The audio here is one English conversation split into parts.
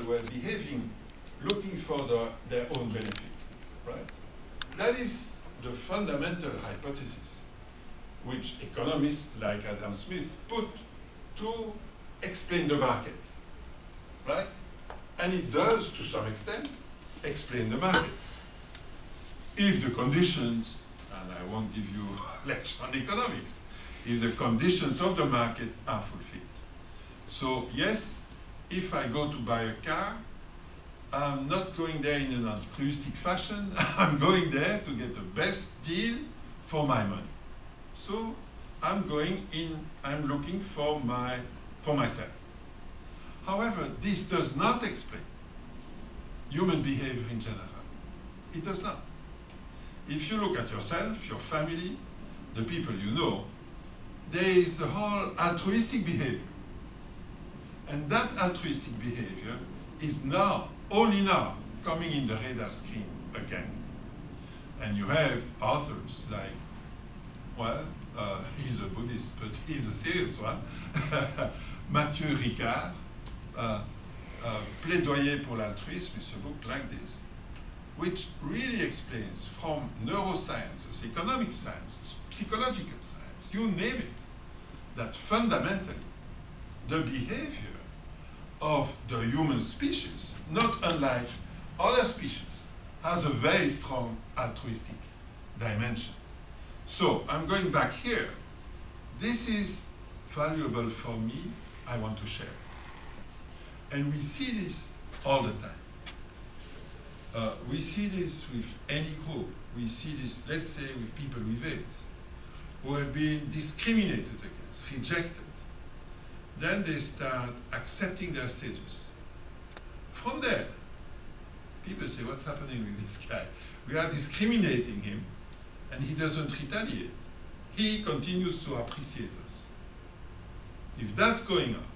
were behaving, looking for their own benefit, right? That is the fundamental hypothesis which economists like Adam Smith put to explain the market, right? And it does, to some extent, explain the market. If the conditions, and I won't give you a lecture on economics, if the conditions of the market are fulfilled. So yes, if I go to buy a car, I'm not going there in an altruistic fashion. I'm going there to get the best deal for my money. So I'm looking for myself. However, this does not explain human behavior in general. It does not. If you look at yourself, your family, the people you know, there is the whole altruistic behavior. And that altruistic behavior is now, only now, coming in the radar screen again. And you have authors like, well, he's a Buddhist, but he's a serious one, Mathieu Ricard, Plaidoyer pour l'altruisme, it's a book like this, which really explains from neurosciences, economic sciences, psychological science, you name it, that fundamentally the behavior of the human species, not unlike other species, has a very strong altruistic dimension. So I'm going back here. This is valuable for me. I want to share it. And we see this all the time. We see this with any group. We see this, let's say, with people with AIDS, who have been discriminated against, rejected. Then they start accepting their status. From there, people say, what's happening with this guy? We are discriminating him, and he doesn't retaliate. He continues to appreciate us. If that's going on,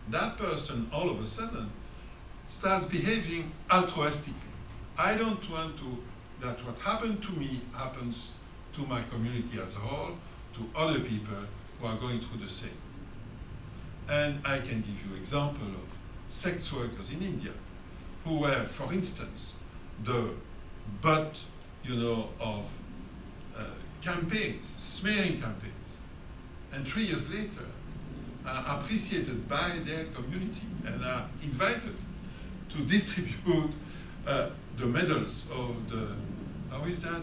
that person all of a sudden starts behaving altruistically. I don't want that what happened to me happens to my community as a whole, to other people who are going through the same. And I can give you example of sex workers in India who were, for instance, the butt, of campaigns, smearing campaigns. And 3 years later, are appreciated by their community and are invited to distribute the medals of the, how is that,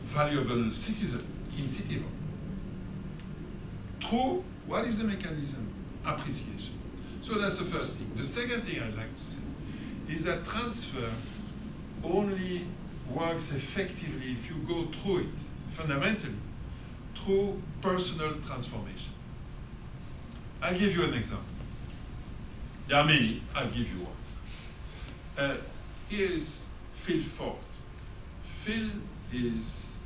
valuable citizen in City Hall. Through, what is the mechanism? Appreciation. So that's the first thing. The second thing I'd like to say is that transfer only works effectively if you go through it, fundamentally, through personal transformation. I'll give you an example. There are many, I'll give you one. Here is Phil Ford. Phil is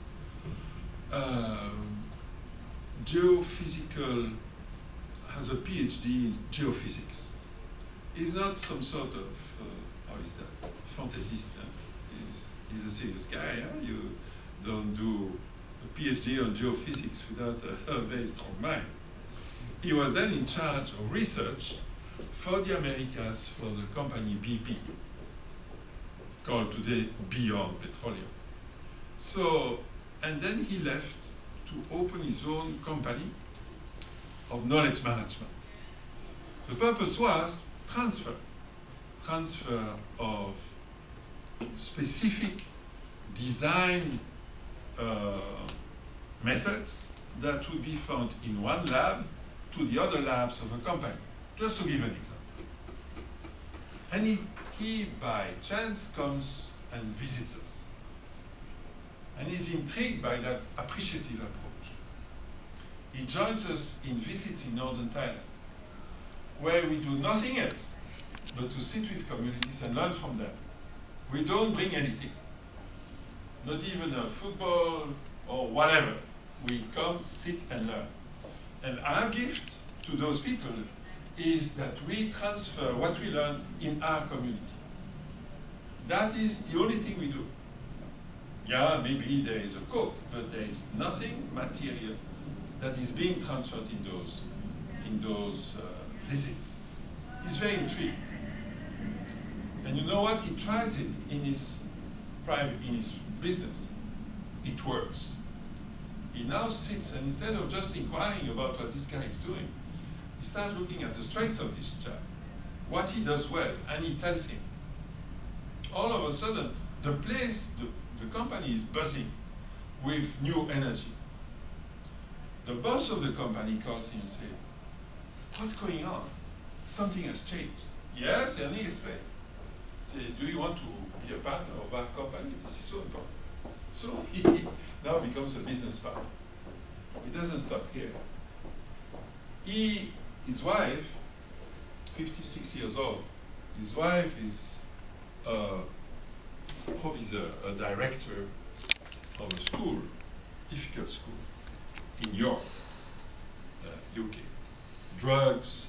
geophysical, has a PhD in geophysics. He's not some sort of, how is that, fantasist. He's a serious guy. You don't do a PhD on geophysics without a very strong mind. He was then in charge of research for the Americas for the company BP, called today Beyond Petroleum. So, and then he left to open his own company of knowledge management. The purpose was transfer of specific design methods that would be found in one lab to the other labs of a company, just to give an example. And he by chance comes and visits us. And he's intrigued by that appreciative approach. He joins us in visits in northern Thailand, where we do nothing else but to sit with communities and learn from them. We don't bring anything, not even a football or whatever. We come, sit and learn. And our gift to those people is that we transfer what we learn in our community. That is the only thing we do. Yeah, maybe there is a cook, but there is nothing material that is being transferred in those visits. He's very intrigued. And you know what? He tries it in his business. It works. He now sits and instead of just inquiring about what this guy is doing, he starts looking at the strengths of this chap, what he does well, and he tells him. All of a sudden, the company is buzzing with new energy. The boss of the company calls him and says, "What's going on? Something has changed." Yes, and he explains. Say, "Do you want to be a partner of our company? This is so important." So he now becomes a business partner. He doesn't stop here. His wife, 56 years old, his wife is a provisor, a director of a school, difficult school, in York, UK. Drugs,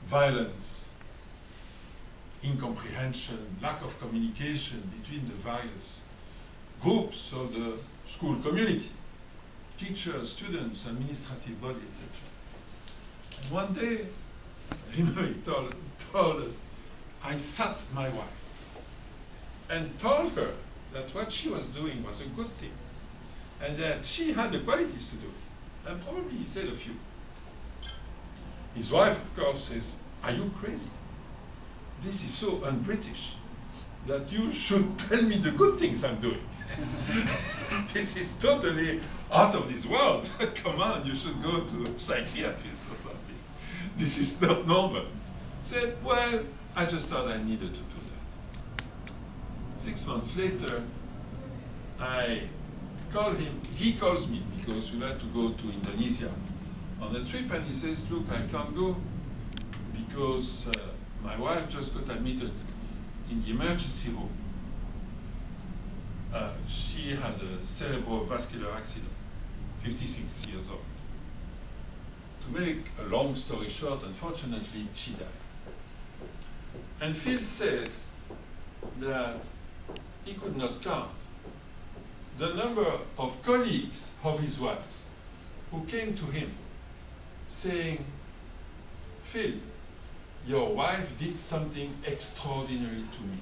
violence, incomprehension, lack of communication between the various groups of the school community, teachers, students, administrative body, etc. And one day, he told us, I sat my wife and told her that what she was doing was a good thing and that she had the qualities to do it. And probably he said a few. His wife, of course, says, "Are you crazy? This is so un-British that you should tell me the good things I'm doing. This is totally out of this world. Come on, you should go to a psychiatrist or something. This is not normal." Said, "Well, I just thought I needed to do that." 6 months later, I call him. He calls me because we had to go to Indonesia on a trip, and he says, "Look, I can't go because my wife just got admitted in the emergency room. She had a cerebrovascular accident, 56 years old. To make a long story short, unfortunately, she dies." And Phil says that he could not count the number of colleagues of his wife who came to him saying, "Phil, your wife did something extraordinary to me.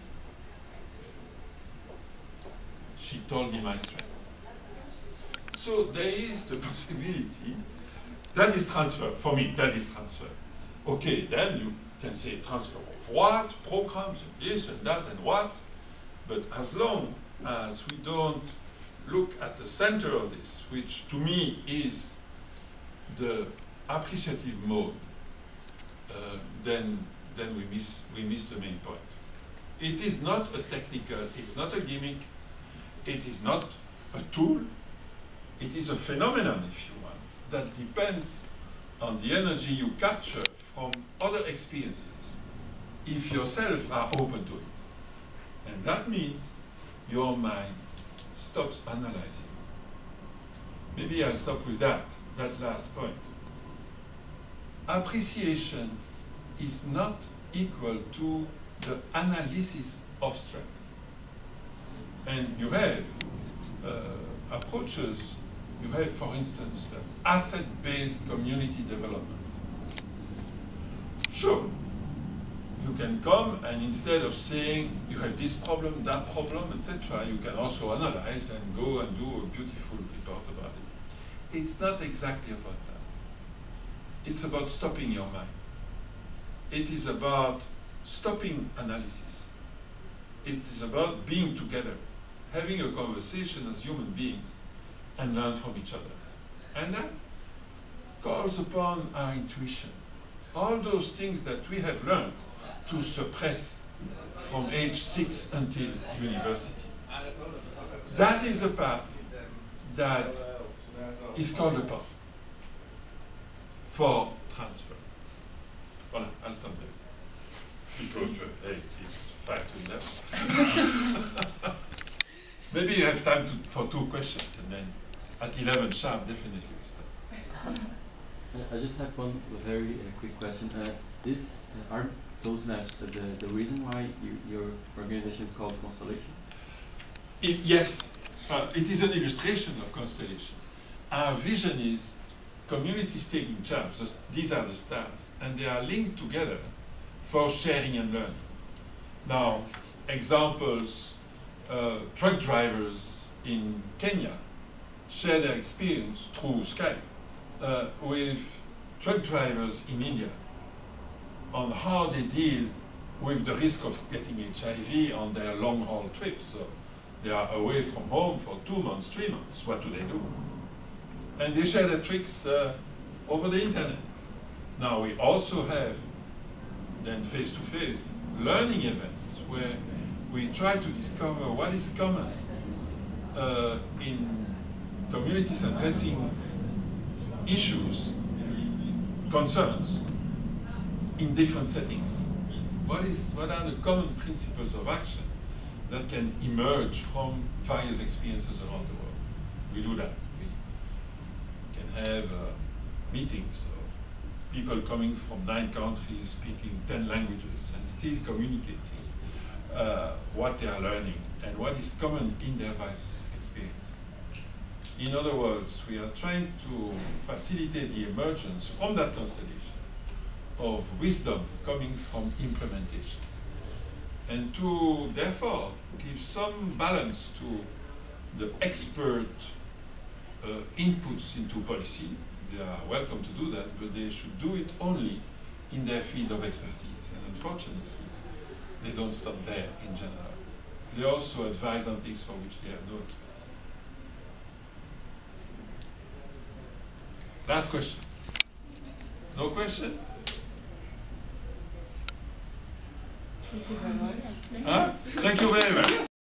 She told me my strengths." So there is the possibility that is transfer. For me, that is transfer. Okay, then you can say transfer of what, programs, and this and that and what, but as long as we don't look at the center of this, which to me is the appreciative mode, then we miss the main point. It is not a technical, it's not a gimmick, it is not a tool, it is a phenomenon, if you want, that depends on the energy you capture from other experiences, if yourself are open to it. And that means your mind stops analyzing. Maybe I'll stop with that last point. Appreciation is not equal to the analysis of strength. And you have approaches, you have, for instance, the asset-based community development. Sure, you can come and instead of saying you have this problem, that problem, etc., you can also analyze and go and do a beautiful report about it. It's not exactly about that. It's about stopping your mind. It is about stopping analysis. It is about being together, having a conversation as human beings and learn from each other. And that calls upon our intuition. All those things that we have learned to suppress from age 6 until university. That is a part that is called upon for transfer. Voilà, I'll stop there. Because, hey, it's 5 to 11. Maybe you have time for 2 questions, and then at 11 sharp, definitely we stop. I just have one very quick question. Aren't those labs the reason why your organization is called Constellation? Yes, it is an illustration of Constellation. Our vision is communities taking charge. These are the stars, and they are linked together for sharing and learning. Now, examples, truck drivers in Kenya share their experience through Skype with truck drivers in India on how they deal with the risk of getting HIV on their long-haul trips. So they are away from home for 2 months, 3 months. What do they do? And they share their tricks over the internet. Now we also have then face-to-face learning events where we try to discover what is common in communities addressing issues, concerns in different settings. What are the common principles of action that can emerge from various experiences around the world? We do that. We can have meetings of people coming from 9 countries, speaking 10 languages, and still communicating what they are learning and what is common in their various experience. In other words, we are trying to facilitate the emergence from that constellation of wisdom coming from implementation, and to therefore give some balance to the expert inputs into policy. They are welcome to do that, but they should do it only in their field of expertise. And unfortunately, they don't stop there in general. They also advise on things for which they have no expertise. Last question. No question? Thank you very much. Huh? Thank you very much.